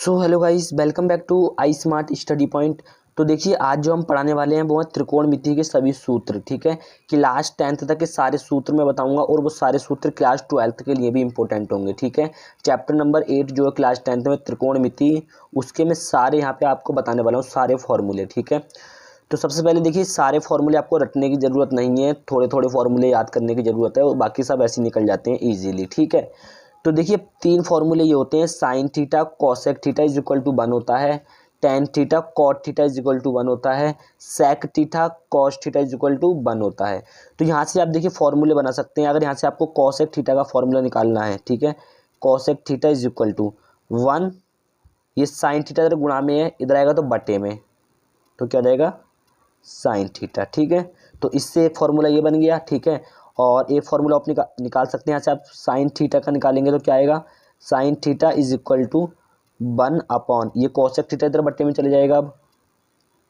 So hello guys, welcome back to I Smart Study Point. तो देखिए, आज जो हम पढ़ाने वाले हैं वो है त्रिकोणमिति के सभी सूत्र। ठीक है, कि क्लास 10th तक के सारे सूत्र मैं बताऊंगा और वो सारे सूत्र क्लास 12th के लिए भी इंपॉर्टेंट होंगे। ठीक है, चैप्टर नंबर 8 जो है क्लास 10th में त्रिकोणमिति, उसके मैं सारे यहाँ पे आपको बताने वाला हूँ, सारे फॉर्मूले। ठीक है, तो सबसे पहले देखिए, सारे फॉर्मूले आपको रटने की ज़रूरत नहीं है, थोड़े थोड़े फॉर्मूले याद करने की ज़रूरत है और बाकी सब ऐसे निकल जाते हैं ईजिली। ठीक है, तो देखिए, तीन फॉर्मूले ये होते हैं, sine theta cosec theta is equal to 1 होता है, tan theta cot theta is equal to 1 होता है, sec theta cos theta is equal to 1 होता है। तो यहाँ से आप देखिए फॉर्मूले बना सकते हैं। अगर यहाँ से आपको कोसेक थीटा का फॉर्मूला निकालना है, ठीक है, cosec theta is equal to 1, ये साइन थीटा इधर गुणा में है, इधर आएगा तो बटे में, तो क्या जाएगा साइन थीटा। ठीक है, तो इससे एक फॉर्मूला ये बन गया। ठीक है, और एक फार्मूला आप निकाल सकते हैं यहाँ से, आप साइन थीटा का निकालेंगे तो क्या आएगा, sine theta is equal to 1 upon ये कोसेक थीटा इधर बट्टे में चले जाएगा अब।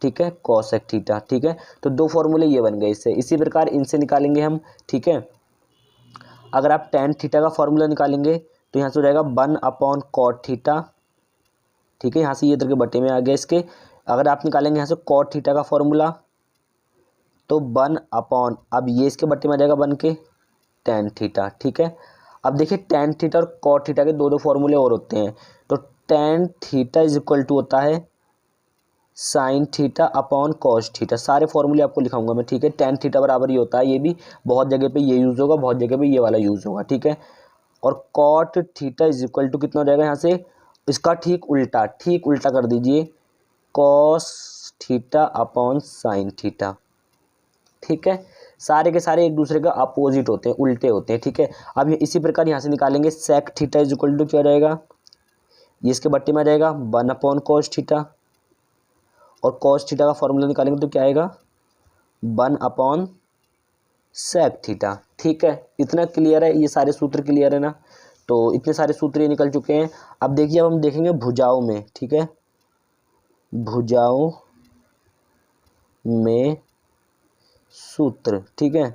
ठीक है, कोसेक थीटा। ठीक है, तो दो फॉर्मूले ये बन गए इससे। इसी प्रकार इनसे निकालेंगे हम। ठीक है, अगर आप टेन थीटा का फॉर्मूला निकालेंगे तो यहाँ से हो जाएगा 1 अपॉन कॉट थीटा। ठीक है, यहाँ से ये इधर के बट्टे में आ गया इसके। अगर आप निकालेंगे यहाँ से कॉट थीटा का फॉर्मूला तो 1 अपॉन, अब ये इसके बट्टे में आ जाएगा 1 के टेन थीटा। ठीक है, अब देखिए टेन थीटा और कॉट थीटा के दो दो फॉर्मूले और होते हैं। तो tan theta is equal to होता है sine theta upon cos theta. सारे फॉर्मूले आपको लिखाऊंगा मैं। ठीक है, टेन थीटा बराबर ये होता है, ये भी बहुत जगह पे ये यूज़ होगा, बहुत जगह पे ये वाला यूज़ होगा। ठीक है, और cot theta is equal to कितना हो जाएगा यहाँ से, इसका ठीक उल्टा कर दीजिए, cos theta upon sine theta. ठीक है, सारे के सारे एक दूसरे का अपोजिट होते हैं, उल्टे होते हैं। ठीक है, अब ये इसी प्रकार यहाँ से निकालेंगे, sec theta is equal to क्या रहेगा, ये इसके बट्टे में आ जाएगा 1 अपॉन कॉस थीटा, और कॉस थीटा का फॉर्मूला निकालेंगे तो क्या आएगा 1 अपॉन सेक थीटा। ठीक है, इतना क्लियर है, ये सारे सूत्र क्लियर है ना। तो इतने सारे सूत्र ये निकल चुके हैं। अब देखिए, अब हम देखेंगे भुजाओं में। ठीक है, भुजाओं में सूत्र। ठीक है,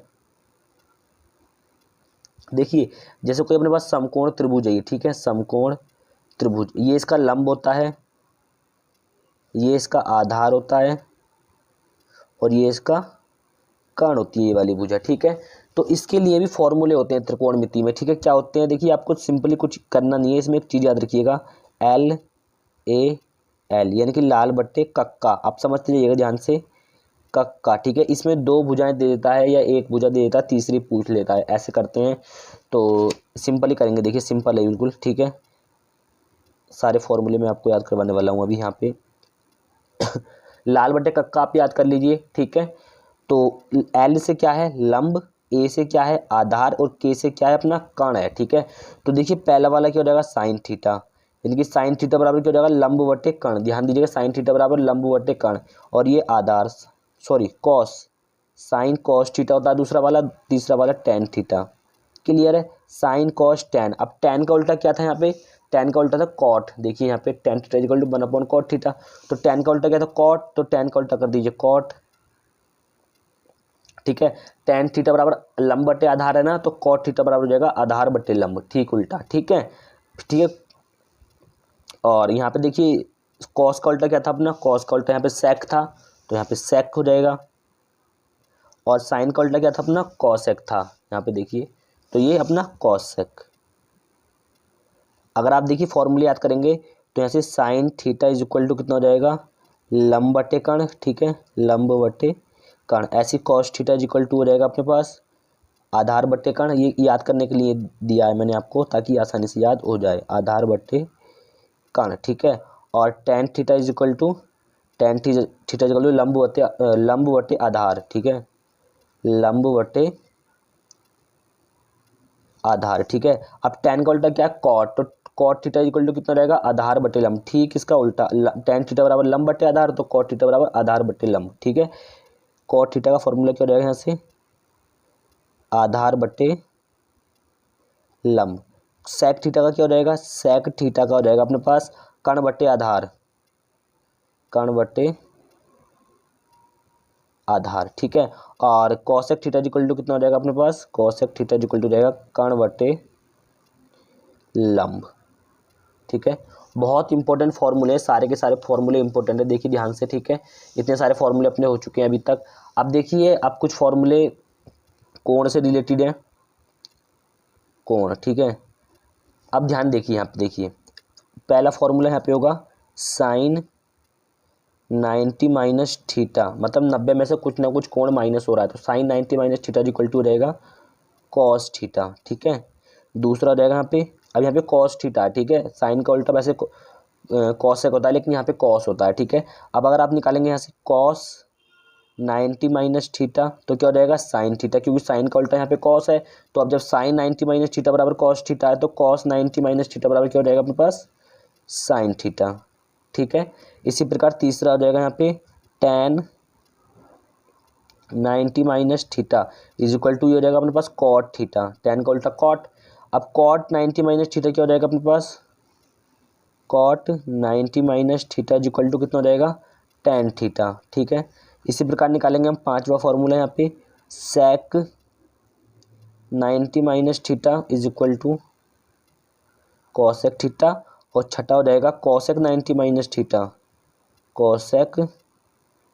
देखिए जैसे कोई अपने पास समकोण त्रिभुज है। ठीक है, समकोण त्रिभुज, ये इसका लंब होता है, ये इसका आधार होता है, और ये इसका कर्ण होती है, ये वाली भुजा। ठीक है, तो इसके लिए भी फॉर्मूले होते हैं त्रिकोणमिति में। ठीक है, क्या होते हैं देखिए, आपको सिंपली कुछ करना नहीं है, इसमें एक चीज़ याद रखिएगा, एल ए एल, यानी कि लाल बट्टे कक्का, आप समझते जाइएगा ध्यान से, कक्का। ठीक है, इसमें दो भुजाएं दे देता है या एक भुजा दे देता है, तीसरी पूछ लेता है, ऐसे करते हैं। तो सिंपल ही करेंगे, देखिए सिंपल है बिल्कुल। ठीक है, सारे फॉर्मूले मैं आपको याद करवाने वाला हूँ अभी यहाँ पे। लाल बट्टे कक्का आप याद कर लीजिए। ठीक है, तो एल से क्या है लंब, ए से क्या है आधार, और के से क्या है अपना कर्ण है। ठीक है, तो देखिए पहला वाला क्या हो जाएगा साइन थीटा, यानी कि साइन थीटा बराबर क्या हो जाएगा लंब बट्टे कर्ण। ध्यान दीजिएगा, साइन थीटा बराबर लंब बट्टे कर्ण, और ये आधार sorry cos, sine cos theta होता है दूसरा वाला, तीसरा वाला टेन थीटा। क्लियर है, साइन कॉस टेन। अब टेन का उल्टा क्या था यहाँ पे, टेन का उल्टा था कॉट। देखिए यहाँ पे tan theta equal to 1 upon cot theta, तो टेन का उल्टा क्या था कॉट, तो टेन का उल्टा कर दीजिए कॉट। ठीक है, टेन थीटा बराबर लंब बट्टे आधार है ना, तो कॉट थीटा बराबर हो जाएगा आधार बट्टे लंब, ठीक उल्टा। ठीक है, ठीक है, और यहाँ पे देखिए कॉस का उल्टा क्या था अपना, कॉस का उल्टा यहाँ पे सेक था, तो यहाँ पे सेक हो जाएगा, और साइन का उल्टा क्या था अपना कॉसेक था, यहाँ पे देखिए, तो ये अपना कॉसेक। अगर आप देखिए फॉर्मूले याद करेंगे तो यहाँ से sine theta is equal to कितना हो जाएगा लंब बटे कर्ण। ठीक है, लंब बटे कर्ण, ऐसी cos theta is equal to हो जाएगा अपने पास आधार बट्टे कर्ण। ये याद करने के लिए दिया है मैंने आपको, ताकि आसानी से याद हो जाए, आधार बट्टे कर्ण। ठीक है, और tan theta is equal to tan theta is equal to लंब बटे आधार। ठीक है, लंब बटे आधार। ठीक है, अब टेन का उल्टा क्या है कॉट, तो कॉट थीटा इक्वल टू कितना रहेगा आधार बटे लंब। ठीक, इसका उल्टा टेन थीटा बराबर लंब बटे आधार, तो कॉट थीटा बराबर आधार बटे लंब। ठीक है, कॉट थीटा का फॉर्मूला क्या हो जाएगा यहाँ से आधार बटे लंब। सेक थीटा का क्या हो जाएगा, सेक थीटा का हो जाएगा अपने पास कर्ण बटे आधार, कर्ण बटे आधार। ठीक है, और कॉसेक थीटा इक्वल टू कितना हो जाएगा अपने पास, कॉसेक थीटा इक्वल टू जाएगा कर्ण बटे लंब। ठीक है, बहुत इंपॉर्टेंट फॉर्मूले हैं, सारे के सारे फॉर्मूले इंपॉर्टेंट है, देखिए ध्यान से, ठीक है। इतने सारे फॉर्मूले अपने हो चुके हैं अभी तक। अब देखिए अब कुछ फॉर्मूले कोण से रिलेटेड है, कोण, ठीक है। अब ध्यान देखिए, यहाँ पे देखिए पहला फॉर्मूला यहाँ पे होगा साइन 90 माइनस थीटा, मतलब 90 में से कुछ ना कुछ कोण माइनस हो रहा है, तो sine 90 minus theta equal to रहेगा कॉस थीटा, ठीक है। दूसरा रहेगा यहाँ पे, अब यहाँ पे कॉस थीटा, ठीक है। साइन का उल्टा वैसे कॉसेक होता है, लेकिन यहाँ पे कॉस होता है, ठीक है। अब अगर आप निकालेंगे यहाँ से कॉस 90 माइनस थीटा तो क्या हो जाएगा साइन थीटा, क्योंकि साइन का उल्टा यहाँ पे कॉस है। तो अब जब साइन 90 माइनस थीटा बराबर कॉस थीटा है, तो कॉस 90 माइनस थीटा बराबर क्या हो जाएगा अपने पास साइन थीटा, ठीक है। इसी प्रकार तीसरा हो जाएगा यहाँ पे tan 90 minus theta is equal to ये हो जाएगा अपने पास कॉट थीटा, tan का उल्टा कॉट। अब कॉट 90 माइनस थीटा क्या हो जाएगा अपने पास cot 90 minus theta is equal to कितना हो जाएगा tan थीटा, ठीक है। इसी प्रकार निकालेंगे हम पांचवा फॉर्मूला यहाँ पे sec 90 minus theta is equal to cosec theta, और छठा हो जाएगा cosec 90 minus theta, cosec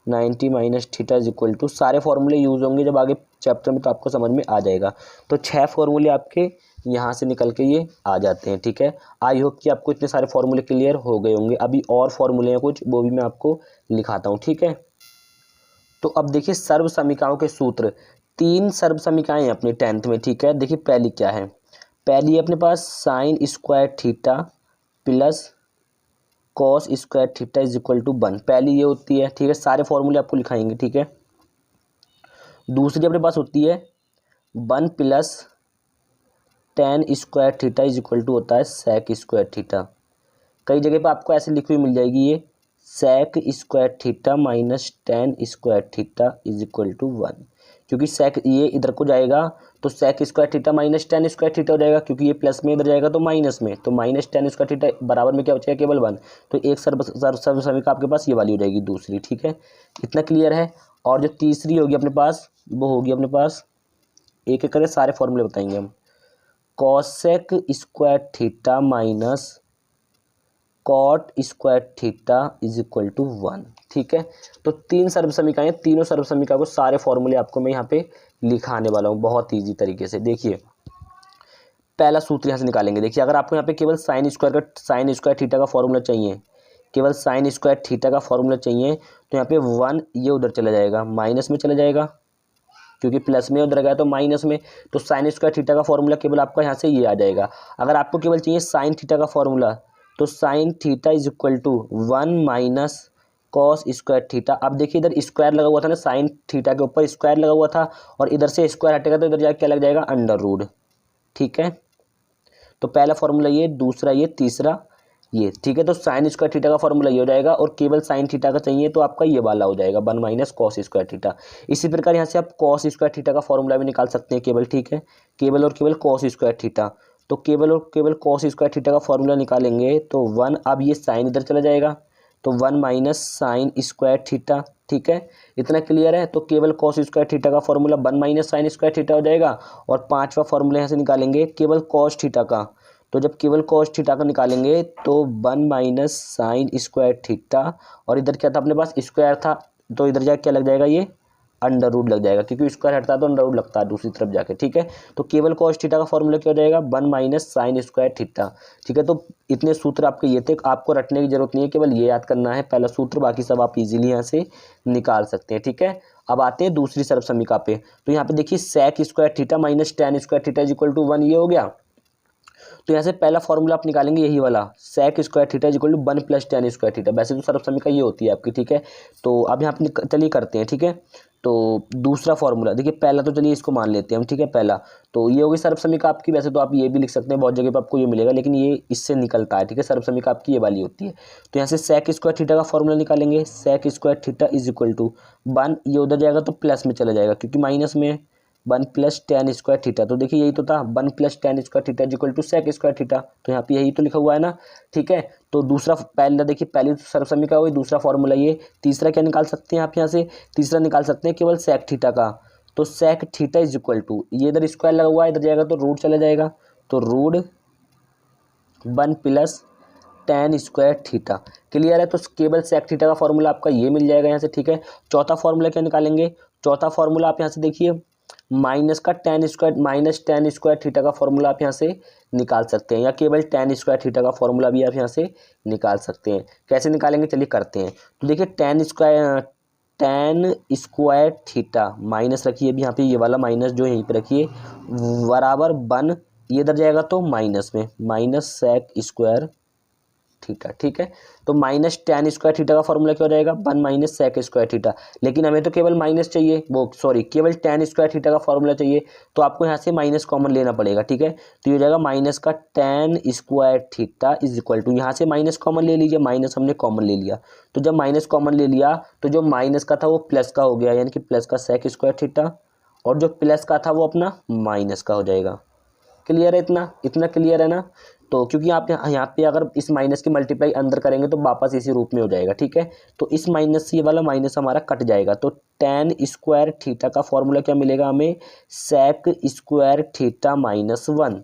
90 minus theta is equal to, सारे फॉर्मूले यूज होंगे जब आगे चैप्टर में तो आपको समझ में आ जाएगा। तो 6 फॉर्मूले आपके यहाँ से निकल के ये आ जाते हैं, ठीक है। आई होप कि आपको इतने सारे फॉर्मूले क्लियर हो गए होंगे। अभी और फॉर्मूले हैं कुछ, वो भी मैं आपको लिखाता हूँ, ठीक है। तो अब देखिए सर्व समीकरणों के सूत्र, 3 सर्व समीकरण हैं अपने 10th में, ठीक है। देखिए पहली क्या है, पहली है अपने पास sine square theta plus cos square theta is equal to 1, पहली ये होती है, ठीक है। सारे फॉर्मूले आपको लिखाएंगे, ठीक है। दूसरी अपने पास होती है 1 plus tan square theta is equal to होता है सेक स्क्वायर थीटा। कई जगह पर आपको ऐसे लिखी हुई मिल जाएगी ये sec square theta minus tan square theta is equal to 1, क्योंकि सेक ये इधर को जाएगा तो sec square theta minus tan square theta हो जाएगा, क्योंकि ये प्लस में इधर जाएगा तो माइनस में, तो माइनस टेन स्क्वायर थीटा बराबर में क्या बचेगा केवल 1, तो एक सर्व समीकरण आपके पास ये वाली हो जाएगी दूसरी, ठीक है। इतना क्लियर है। और जो तीसरी होगी अपने पास वो होगी अपने पास, एक एक करके सारे फॉर्मूले बताएंगे हम, cosec square theta minus cot square theta is equal to 1, ठीक है। तो 3 सर्व समीकरण, तीनों सर्व समीकरण को सारे फॉर्मूले आपको मैं यहाँ पे लिखाने वाला हूँ बहुत ईजी तरीके से। देखिए पहला सूत्र यहाँ से निकालेंगे, देखिए अगर आपको यहाँ पे केवल साइन स्क्वायर थीटा का फॉर्मूला चाहिए, केवल साइन स्क्वायर थीटा का फॉर्मूला चाहिए, तो यहाँ पे 1 ये उधर चला जाएगा, माइनस में चला जाएगा, क्योंकि प्लस में उधर गया तो माइनस में, तो साइन स्क्वायर थीटा का फॉर्मूला केवल आपका यहाँ से ये आ जाएगा। अगर आपको केवल चाहिए साइन थीटा का फॉर्मूला, तो sine theta is equal to 1 minus cos square theta. अब देखिए इधर स्क्वायर लगा हुआ था ना, साइन थीटा के ऊपर स्क्वायर लगा हुआ था, और इधर से स्क्वायर हटेगा तो इधर जाके क्या लग जाएगा अंडर रूट, ठीक है। तो पहला फॉर्मूला ये, दूसरा ये, तीसरा ये, ठीक है। तो साइन स्क्वायर थीटा का फॉर्मूला ये हो जाएगा, और केवल साइन थीटा का चाहिए तो आपका ये वाला हो जाएगा 1 माइनस कॉस स्क्वायर थीटा। इसी प्रकार यहाँ से आप कॉस स्क्वायर थीटा का फॉर्मूला भी निकाल सकते हैं केवल, ठीक है। केवल और केवल कॉस स्क्वायर थीटा, तो केवल और केवल कॉस स्क्वायर थीटा का फॉर्मूला निकालेंगे तो 1, अब ये साइन इधर चला जाएगा तो 1 माइनस साइन स्क्वायर थीटा, ठीक है। इतना क्लियर है। तो केवल कॉस स्क्वायर थीटा का formula 1 minus sign square theta हो जाएगा, और पांचवा फॉर्मूला यहाँ से निकालेंगे केवल कॉस थीटा का, तो जब केवल कॉस थीटा का निकालेंगे तो 1 माइनस साइन स्क्वायर थीटा, और इधर क्या था अपने पास स्क्वायर था, तो इधर जाके क्या लग जाएगा ये अंडर रूट लग जाएगा, क्योंकि स्क्वायर हटता है तो अंडर रूट लगता है दूसरी तरफ जाके, ठीक है। तो केवल कॉस थीटा का फॉर्मूला क्या हो जाएगा 1 माइनस साइन स्क्वायर थीटा, ठीक है। तो इतने सूत्र आपके ये थे, आपको रटने की जरूरत नहीं है, केवल ये याद करना है पहला सूत्र, बाकी सब आप इजीली यहाँ से निकाल सकते हैं, ठीक है। अब आते हैं दूसरी सर्व समीकरण पे। तो यहाँ पे देखिए sec square theta minus tan square theta is equal to 1, ये हो गया। तो यहाँ से पहला फॉर्मूला आप निकालेंगे यही वाला sec square theta equal to 1 plus tan square theta, वैसे तो सर्व समीकरण ये होती है आपकी, ठीक है। तो अब यहाँ पे चलिए करते हैं, ठीक है। तो दूसरा फॉर्मूला देखिए, पहला तो चलिए इसको मान लेते हैं हम, ठीक है। पहला तो ये होगी सर्व समीकरण आपकी, वैसे तो आप ये भी लिख सकते हैं, बहुत जगह पर आपको ये मिलेगा, लेकिन ये इससे निकलता है, ठीक है। सर्व समीकरण आपकी ये वाली होती है। तो यहाँ से सेक स्क्वायर थीटा का फॉर्मूला निकालेंगे, sec square theta is equal to 1, ये उधर जाएगा तो प्लस में चला जाएगा, क्योंकि माइनस में 1 प्लस टेन स्क्वायर थीटा, तो देखिए यही तो था 1 plus tan square theta equal to sec square theta, तो यहाँ पे यही तो लिखा हुआ है ना, ठीक है। तो दूसरा पहला देखिए, पहली सर्व समीकरण हुई, दूसरा फॉर्मूला ये, तीसरा क्या निकाल सकते हैं आप यहाँ से, तीसरा निकाल सकते हैं केवल सेक थीटा का, तो sec theta is equal to, ये इधर स्क्वायर लगा हुआ है, इधर जाएगा तो रूट चला जाएगा, तो root 1 plus tan square theta. Clear है? तो केवल सेक थीटा का फॉर्मूला आपका ये मिल जाएगा यहाँ से, ठीक है। चौथा फॉर्मूला क्या निकालेंगे? चौथा फॉर्मूला आप यहाँ से देखिए, माइनस tan स्क्वायर थीटा का फॉर्मूला आप यहाँ से निकाल सकते हैं, या केवल tan स्क्वायर थीटा का फॉर्मूला भी आप यहाँ से निकाल सकते हैं। कैसे निकालेंगे चलिए करते हैं। तो देखिए tan स्क्वायर थीटा माइनस रखिए अभी यहाँ पे, ये वाला माइनस जो यहीं पे रखिए, बराबर 1, ये इधर जाएगा तो माइनस में, माइनस सेक स्क्वायर थीटा, ठीक है। तो माइनस tan स्क्वायर थीटा का फॉर्मूला क्या हो जाएगा? 1 माइनस सेक स्क्वायर थीटा। लेकिन हमें तो केवल माइनस चाहिए, वो सॉरी केवल tan स्क्वायर थीटा का फॉर्मूला चाहिए, तो आपको यहाँ से माइनस कॉमन लेना पड़ेगा, ठीक है। तो ये हो जाएगा माइनस का tan square theta is equal to, यहाँ से माइनस कॉमन ले लीजिए, माइनस हमने कॉमन ले लिया, तो जब माइनस कॉमन ले लिया तो जो माइनस का था वो प्लस का हो गया, यानी कि प्लस का सेक स्क्वायर थीटा, और जो प्लस का था वो अपना माइनस का हो जाएगा। क्लियर है? इतना इतना क्लियर है ना? तो क्योंकि आप यहाँ पे अगर इस माइनस की मल्टीप्लाई अंदर करेंगे तो वापस इसी रूप में हो जाएगा, ठीक है। तो इस माइनस से ये वाला माइनस हमारा कट जाएगा, तो tan स्क्वायर थीटा का फॉर्मूला क्या मिलेगा हमें? Sec square theta minus 1।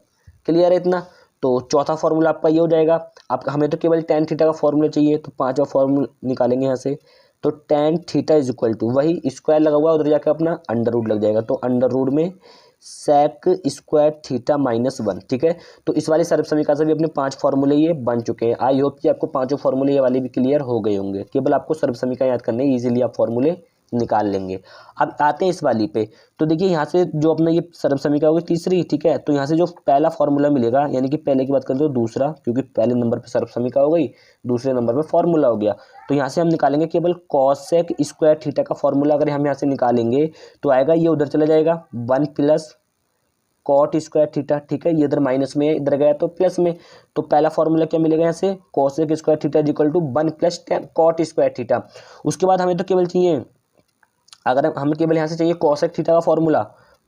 Clear है इतना? तो चौथा फॉर्मूला आपका ये हो जाएगा। आप हमें तो केवल tan थीटा का फॉर्मूला चाहिए, तो पांचवा फॉर्मूला निकालेंगे यहाँ से। तो tan theta is equal to, वही स्क्वायर लगा हुआ उधर जाकर अपना अंडर रूट लग जाएगा, तो अंडर रूट में सेक स्क्वायर थीटा माइनस 1, ठीक है। तो इस वाली सर्व समीकरण से भी अपने 5 फॉर्मूले ये बन चुके हैं। आई होप कि आपको पांचों फॉर्मूले ये वाले भी क्लियर हो गए होंगे। केवल आपको सर्व समीकरण याद करने, इजीली आप फॉर्मूले निकाल लेंगे। अब आते हैं इस वाली पे। तो देखिए यहाँ से जो अपना ये सर्व समीकरण होगी तीसरी, ठीक है। तो यहाँ से जो पहला फॉर्मूला मिलेगा, यानी कि पहले की बात करें तो दूसरा, क्योंकि पहले नंबर पे सर्व समीकरण हो गई, दूसरे नंबर पे फॉर्मूला हो गया। तो यहाँ से हम निकालेंगे केवल कॉसेक स्क्वायर थीटा का फॉर्मूला। अगर हम यहाँ से निकालेंगे तो आएगा, ये उधर चला जाएगा 1 प्लस कॉट स्क्वायर थीटा, ठीक है। ये इधर माइनस में है, इधर गया तो प्लस में। तो पहला फॉर्मूला क्या मिलेगा यहाँ से? Cosec square theta is equal to 1 plus cot square theta. उसके बाद हमें तो केवल चाहिए, अगर हमें केवल यहाँ से चाहिए कॉसेक थीटा का formula,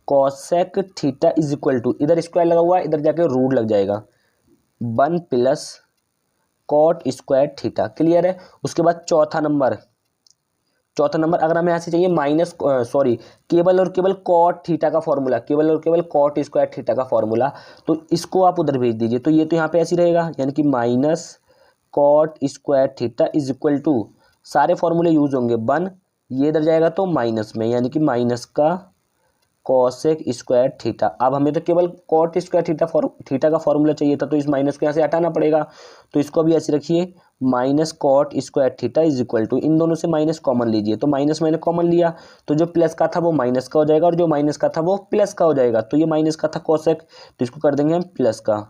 cosec theta is equal to, इधर स्क्वायर लगा हुआ है, इधर जाके रूट लग जाएगा, 1 plus cot square theta. Clear है? उसके बाद चौथा नंबर अगर हमें यहाँ से चाहिए माइनस केवल और केवल कॉट थीटा का फॉर्मूला, केवल और केवल कॉट स्क्वायर थीटा का फॉर्मूला, तो इसको आप उधर भेज दीजिए। तो ये तो यहाँ पे ऐसे रहेगा, यानी कि minus cot square theta is equal to, सारे फॉर्मूले यूज होंगे 1, ये इधर जाएगा तो माइनस में, यानी कि माइनस का कॉसेक स्क्वायर थीटा। अब हमें तो केवल कॉट स्क्वायर थीटा का फॉर्मूला चाहिए था, तो इस माइनस को यहाँ से हटाना पड़ेगा। तो इसको भी ऐसे रखिए, minus cot square theta is equal to, इन दोनों से माइनस कॉमन लीजिए, तो माइनस मैंने कॉमन लिया, तो जो प्लस का था वो माइनस का हो जाएगा, और जो माइनस का था वो प्लस का हो जाएगा। तो ये माइनस का था कॉसेक, तो इसको कर देंगे हम प्लस का,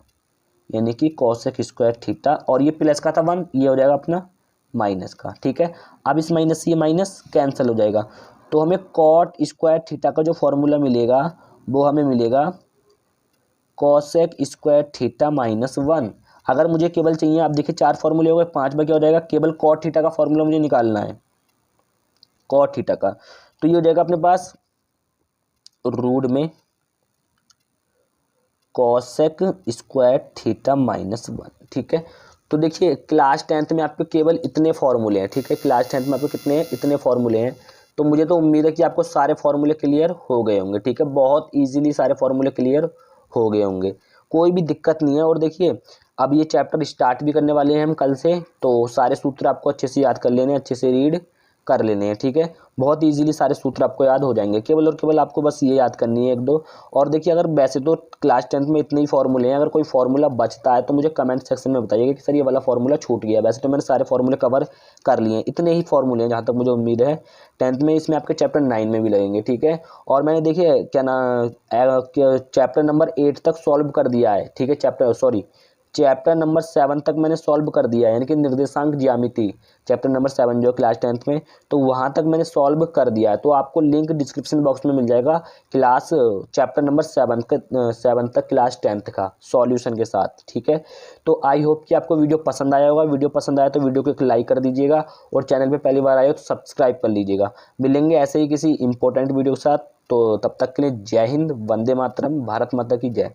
यानी कि कॉसेक स्क्वायर थीटा, और ये प्लस का था 1, ये हो जाएगा अपना माइनस का, ठीक है। अब इस माइनस से ये माइनस कैंसिल हो जाएगा, तो हमें कॉट स्क्वायर थीटा का जो फॉर्मूला मिलेगा वो हमें मिलेगा कॉसेक स्क्वायर थीटा माइनस 1। अगर मुझे केवल चाहिए, आप देखिए 4 फॉर्मूले हो गए, 5 क्या हो जाएगा? केवल कॉट थीटा का फॉर्मूला मुझे निकालना है, कॉट थीटा का। तो ये हो जाएगा अपने पास रूट में कॉसेक स्क्वायर थीटा माइनस 1, ठीक है। तो देखिए क्लास 10th में आपको केवल इतने फॉर्मूले हैं, ठीक है। क्लास 10th में आपको कितने हैं? इतने फॉर्मूले हैं। तो मुझे तो उम्मीद है कि आपको सारे फॉर्मूले क्लियर हो गए होंगे, ठीक है। बहुत इजीली सारे फॉर्मूले क्लियर हो गए होंगे, कोई भी दिक्कत नहीं है। और देखिए अब ये चैप्टर स्टार्ट भी करने वाले हैं हम कल से, तो सारे सूत्र आपको अच्छे से याद कर लेने हैं, अच्छे से रीड कर लेने हैं, ठीक है। बहुत इजीली सारे सूत्र आपको याद हो जाएंगे, केवल और केवल आपको बस ये याद करनी है 1-2। और देखिए अगर वैसे तो क्लास 10th में इतने ही फॉर्मूले हैं, अगर कोई फॉर्मूला बचता है तो मुझे कमेंट सेक्शन में बताइएगा कि सर ये वाला फॉर्मूला छूट गया। वैसे तो मैंने सारे फॉर्मूले कवर कर लिए हैं, इतने ही फॉर्मूले हैं जहाँ तक मुझे उम्मीद है 10th में इसमें आपके चैप्टर 9 में भी लगेंगे, ठीक है। और मैंने देखिए चैप्टर नंबर 8 तक सॉल्व कर दिया है, ठीक है। चैप्टर नंबर 7 तक मैंने सॉल्व कर दिया है, यानी कि निर्देशांक ज्यामिति, चैप्टर नंबर 7 जो क्लास 10th में, तो वहाँ तक मैंने सॉल्व कर दिया है। तो आपको लिंक डिस्क्रिप्शन बॉक्स में मिल जाएगा चैप्टर नंबर 7 तक क्लास 10th का सॉल्यूशन के साथ, ठीक है। तो आई होप कि आपको वीडियो पसंद आया होगा। वीडियो पसंद आया तो वीडियो को एक लाइक कर दीजिएगा, और चैनल पर पहली बार आए हो तो सब्सक्राइब कर लीजिएगा। मिलेंगे ऐसे ही किसी इंपॉर्टेंट वीडियो के साथ, तो तब तक के लिए जय हिंद, वंदे मातरम, भारत माता की जय।